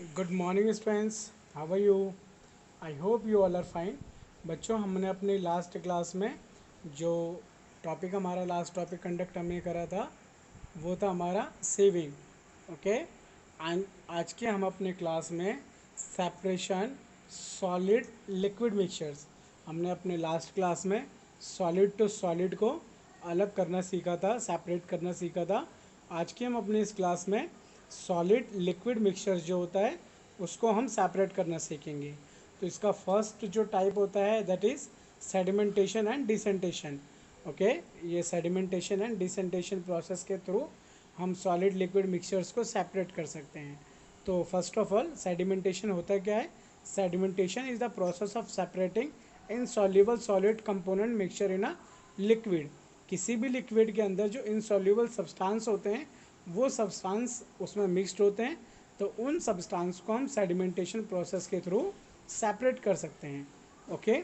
Good morning students, how are you? I hope you all are fine. बच्चों, हमने अपनी last class में जो टॉपिक हमारा लास्ट टॉपिक कंडक्ट हमने करा था वो था हमारा सेविंग। ओके, एंड आज के हम अपने क्लास में सेपरेशन सॉलिड लिक्विड मिक्सचर्स, हमने अपने लास्ट क्लास में सॉलिड टू सॉलिड को अलग करना सीखा था, सेपरेट करना सीखा था। आज के हम अपनी इस क्लास में सॉलिड लिक्विड मिक्सचर जो होता है उसको हम सेपरेट करना सीखेंगे। तो इसका फर्स्ट जो टाइप होता है that is sedimentation and decantation. Okay, ये सेडिमेंटेशन एंड डिसेंटेशन प्रोसेस के थ्रू हम सॉलिड लिक्विड मिक्सचर्स को सेपरेट कर सकते हैं। तो फर्स्ट ऑफ ऑल सेडिमेंटेशन होता क्या है? Sedimentation is the process of separating insoluble solid component mixture in a liquid. किसी भी लिक्विड के अंदर जो इनसॉल्युबल सब्सटेंस होते हैं वो सब्सटेंस उसमें मिक्सड होते हैं, तो उन सब्सटेंस को हम सेडिमेंटेशन प्रोसेस के थ्रू सेपरेट कर सकते हैं। ओके,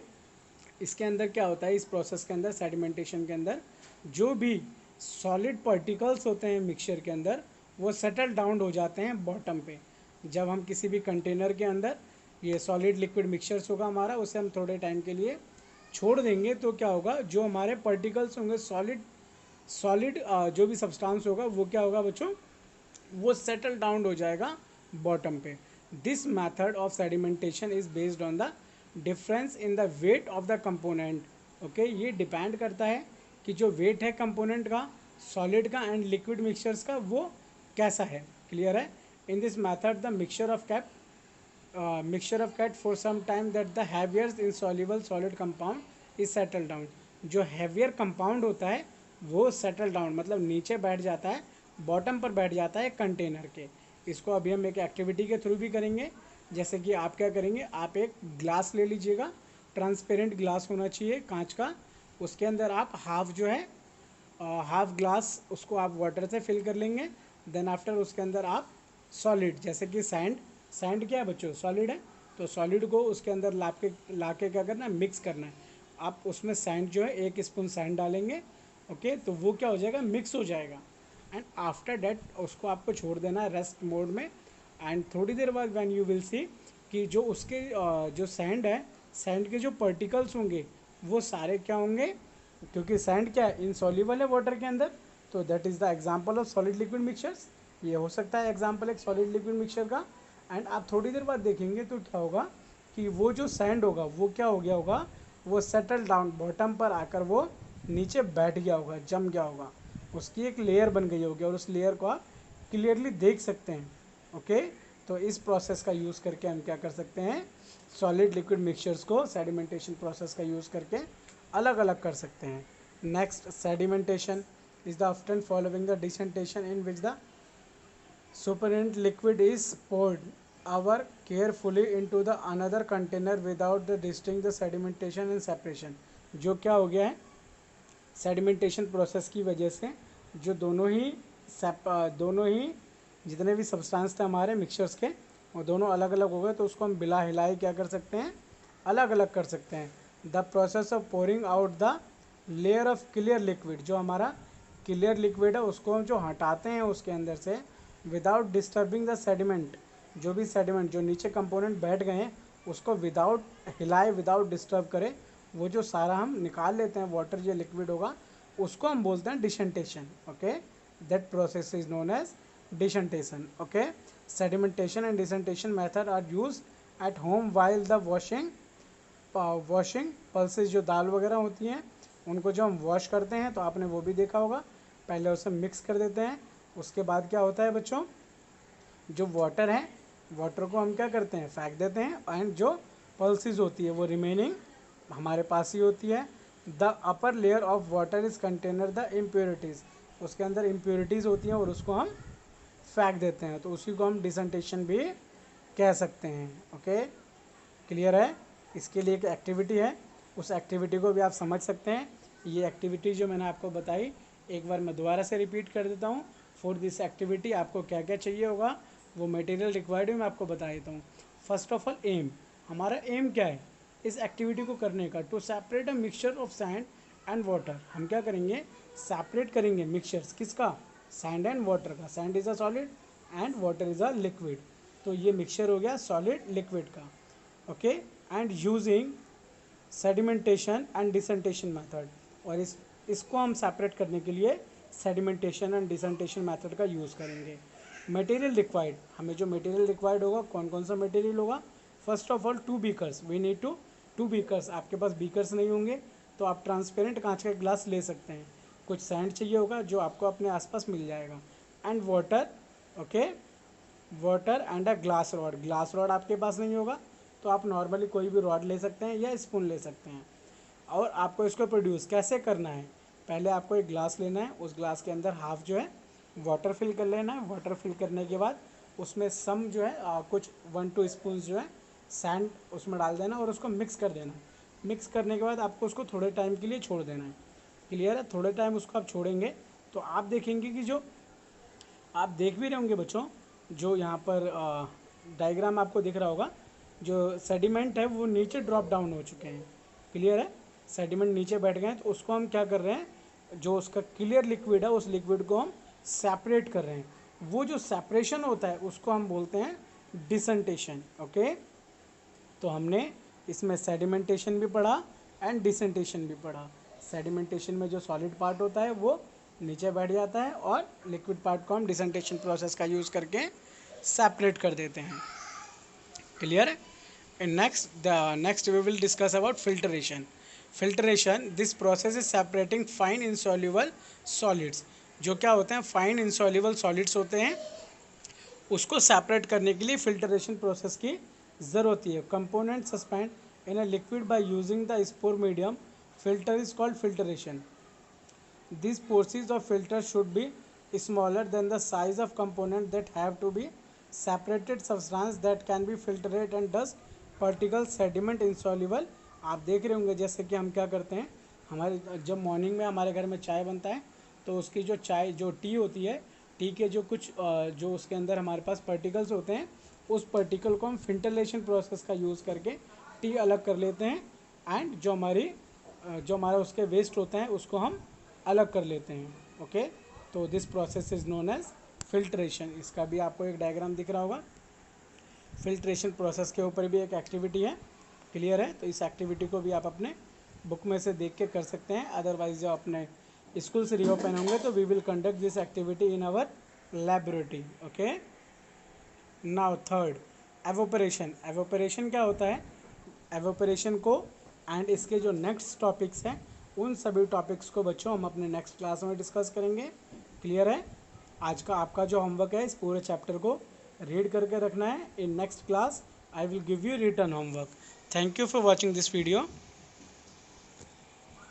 इसके अंदर क्या होता है, इस प्रोसेस के अंदर सेडिमेंटेशन के अंदर जो भी सॉलिड पार्टिकल्स होते हैं मिक्सचर के अंदर वो सेटल डाउन हो जाते हैं बॉटम पे। जब हम किसी भी कंटेनर के अंदर ये सॉलिड लिक्विड मिक्सचर्स होगा हमारा, उसे हम थोड़े टाइम के लिए छोड़ देंगे तो क्या होगा, जो हमारे पार्टिकल्स होंगे सॉलिड सॉलिड जो भी सब्सटेंस होगा वो क्या होगा बच्चों, वो सेटल डाउन हो जाएगा बॉटम पे। This method of sedimentation is based on the difference in the weight of the component. Okay, ये डिपेंड करता है कि जो वेट है कंपोनेंट का, सॉलिड का एंड लिक्विड मिक्सचर्स का, वो कैसा है। क्लियर है? In this method the mixture of cat for some time that the heavier insoluble solid compound is settled down। जो heavier compound होता है वो settle down मतलब नीचे बैठ जाता है, बॉटम पर बैठ जाता है कंटेनर के। इसको अभी हम एक एक्टिविटी के थ्रू भी करेंगे। जैसे कि आप क्या करेंगे, आप एक ग्लास ले लीजिएगा, ट्रांसपेरेंट ग्लास होना चाहिए कांच का। उसके अंदर आप हाफ जो है हाफ ग्लास उसको आप वाटर से फिल कर लेंगे। देन आफ्टर उसके अंदर आप सॉलिड जैसे कि सैंड, सैंड क्या है बच्चों, सॉलिड है। तो सॉलिड को उसके अंदर ला के क्या करना है, मिक्स करना है। आप उसमें सैंड जो है 1 स्पून सैंड डालेंगे। ओके, तो वो क्या हो जाएगा, मिक्स हो जाएगा। एंड आफ्टर डैट उसको आपको छोड़ देना है रेस्ट मोड में। एंड थोड़ी देर बाद व्हेन यू विल सी कि जो उसके जो सैंड है, सैंड के जो पार्टिकल्स होंगे वो सारे क्या होंगे, क्योंकि सैंड क्या है, इनसॉल्युबल है वाटर के अंदर। तो that is the example of solid liquid mixtures. ये हो सकता है एग्जांपल एक सॉलिड लिक्विड मिक्सचर का। एंड आप थोड़ी देर बाद देखेंगे तो क्या होगा कि वो जो सैंड होगा वो क्या हो गया होगा, वो सेटल डाउन बॉटम पर आकर वो नीचे बैठ गया होगा, जम गया होगा, उसकी एक लेयर बन गई होगी और उस लेयर को आप क्लियरली देख सकते हैं। ओके, तो इस प्रोसेस का यूज़ करके हम क्या कर सकते हैं, सॉलिड लिक्विड मिक्सचर्स को सेडिमेंटेशन प्रोसेस का यूज़ करके अलग अलग कर सकते हैं। Next, sedimentation is the often following the decantation in which the supernatant liquid is poured over carefully into the another container without the distinct the sedimentation and separation। जो क्या हो गया है, सेडिमेंटेशन प्रोसेस की वजह से जो दोनों ही जितने भी सब्सटेंस थे हमारे मिक्सचर्स के वो दोनों अलग अलग हो गए, तो उसको हम बिला हिलाए क्या कर सकते हैं, अलग अलग कर सकते हैं। The process of pouring out the layer of clear liquid, जो हमारा क्लियर लिक्विड है उसको हम जो हटाते हैं उसके अंदर से विदाउट डिस्टर्बिंग द सेडिमेंट, जो भी सेडिमेंट जो नीचे कंपोनेंट बैठ गए हैं उसको विदाउट हिलाए, विदाउट डिस्टर्ब करे, वो जो सारा हम निकाल लेते हैं वाटर जो लिक्विड होगा, उसको हम बोलते हैं decantation. Okay, that process is known as decantation. Okay, sedimentation and decantation method are use at home while the washing pulses, जो दाल वगैरह होती हैं उनको जो हम वॉश करते हैं तो आपने वो भी देखा होगा, पहले उसे मिक्स कर देते हैं। उसके बाद क्या होता है बच्चों, जो वाटर है वाटर को हम क्या करते हैं, फेंक देते हैं। एंड जो पल्सेस होती है वो रिमेनिंग हमारे पास ही होती है। The upper layer of water is container the impurities, उसके अंदर इम्प्योरिटीज़ होती हैं और उसको हम फेंक देते हैं, तो उसी को हम डिसेंटेशन भी कह सकते हैं। ओके, क्लियर है? इसके लिए एक एक्टिविटी है, उस एक्टिविटी को भी आप समझ सकते हैं। ये एक्टिविटी जो मैंने आपको बताई एक बार मैं दोबारा से रिपीट कर देता हूँ। फॉर दिस एक्टिविटी आपको क्या क्या चाहिए होगा, वो मटेरियल रिक्वायर्ड है मैं आपको बता देता हूँ। फर्स्ट ऑफ ऑल एम, हमारा एम क्या है इस एक्टिविटी को करने का, to separate a mixture of sand and water. हम क्या करेंगे, सेपरेट करेंगे मिक्सचर्स, किसका, सैंड एंड वाटर का। Sand is a solid and water is a liquid. तो ये मिक्सचर हो गया सॉलिड लिक्विड का। Okay, and using sedimentation and decantation method, और इसको हम सेपरेट करने के लिए सेडिमेंटेशन एंड डिसेंटेशन मेथड का यूज़ करेंगे। मटेरियल रिक्वायर्ड, हमें जो मटेरियल रिक्वायर्ड होगा कौन कौन सा मटेरियल होगा? First of all 2 beakers, we need two beakers. आपके पास बीकर्स नहीं होंगे तो आप ट्रांसपेरेंट कांच का ग्लास ले सकते हैं। कुछ सैंड चाहिए होगा जो आपको अपने आसपास मिल जाएगा, and water. Okay, water and a glass rod. Glass rod आपके पास नहीं होगा तो आप नॉर्मली कोई भी रॉड ले सकते हैं या स्पून ले सकते हैं। और आपको इसको प्रोड्यूस कैसे करना है? पहले आपको एक ग्लास लेना है, उस ग्लास के अंदर हाफ जो है वाटर फिल कर लेना है। वाटर फिल करने के बाद उसमें सम जो है कुछ 1-2 स्पून जो है सैंड उसमें डाल देना और उसको मिक्स कर देना। मिक्स करने के बाद आपको उसको थोड़े टाइम के लिए छोड़ देना है। क्लियर है? थोड़े टाइम उसको आप छोड़ेंगे तो आप देखेंगे कि जो आप देख भी रहे होंगे बच्चों, जो यहाँ पर डायग्राम आपको दिख रहा होगा, जो सेडिमेंट है वो नीचे ड्रॉप डाउन हो चुके हैं। क्लियर है? सेडिमेंट नीचे बैठ गए हैं तो उसको हम क्या कर रहे हैं, जो उसका क्लियर लिक्विड है उस लिक्विड को हम सेपरेट कर रहे हैं। वो जो सेपरेशन होता है उसको हम बोलते हैं डिसेंटेशन। ओके, तो हमने इसमें सेडिमेंटेशन भी पढ़ा एंड डिसेंटेशन भी पढ़ा। सेडिमेंटेशन में जो सॉलिड पार्ट होता है वो नीचे बैठ जाता है और लिक्विड पार्ट को हम डिसेंटेशन प्रोसेस का यूज़ करके सेपरेट कर देते हैं। क्लियर है? And next we will discuss about filtration. Filtration, this process is separating fine insoluble solids. जो क्या होते हैं फाइन इंसॉल्युबल सॉलिड्स होते हैं, उसको सेपरेट करने के लिए फिल्टरेशन प्रोसेस की ज़रूरत होती है। Component suspend in a liquid by using the spore medium filter is called filtration. These portions of filter should be smaller than the size of component that have to be separated substance that can be filtered and dust particle sediment insoluble। आप देख रहे होंगे जैसे कि हम क्या करते हैं, हमारे जब मॉर्निंग में हमारे घर में चाय बनता है तो उसकी जो चाय जो टी होती है, टी के जो कुछ जो उसके अंदर हमारे पास पार्टिकल्स होते हैं, उस पार्टिकल को हम फिल्टरेशन प्रोसेस का यूज़ करके टी अलग कर लेते हैं, एंड जो हमारा उसके वेस्ट होते हैं उसको हम अलग कर लेते हैं। ओके, तो this process is known as filtration. इसका भी आपको एक डायग्राम दिख रहा होगा। फिल्ट्रेशन प्रोसेस के ऊपर भी एक एक्टिविटी है। क्लियर है? तो इस एक्टिविटी को भी आप अपने बुक में से देख के कर सकते हैं। अदरवाइज जो अपने स्कूल से रीओपन होंगे तो we will conduct this activity in our laboratory. Okay, now third, evaporation. Evaporation क्या होता है? एवोपरेशन को एंड इसके जो नेक्स्ट टॉपिक्स हैं उन सभी टॉपिक्स को बच्चों हम अपने नेक्स्ट क्लास में डिस्कस करेंगे। क्लियर है? आज का आपका जो होमवर्क है इस पूरे चैप्टर को रीड करके रखना है। In next class I will give you written homework. Thank you for watching this video.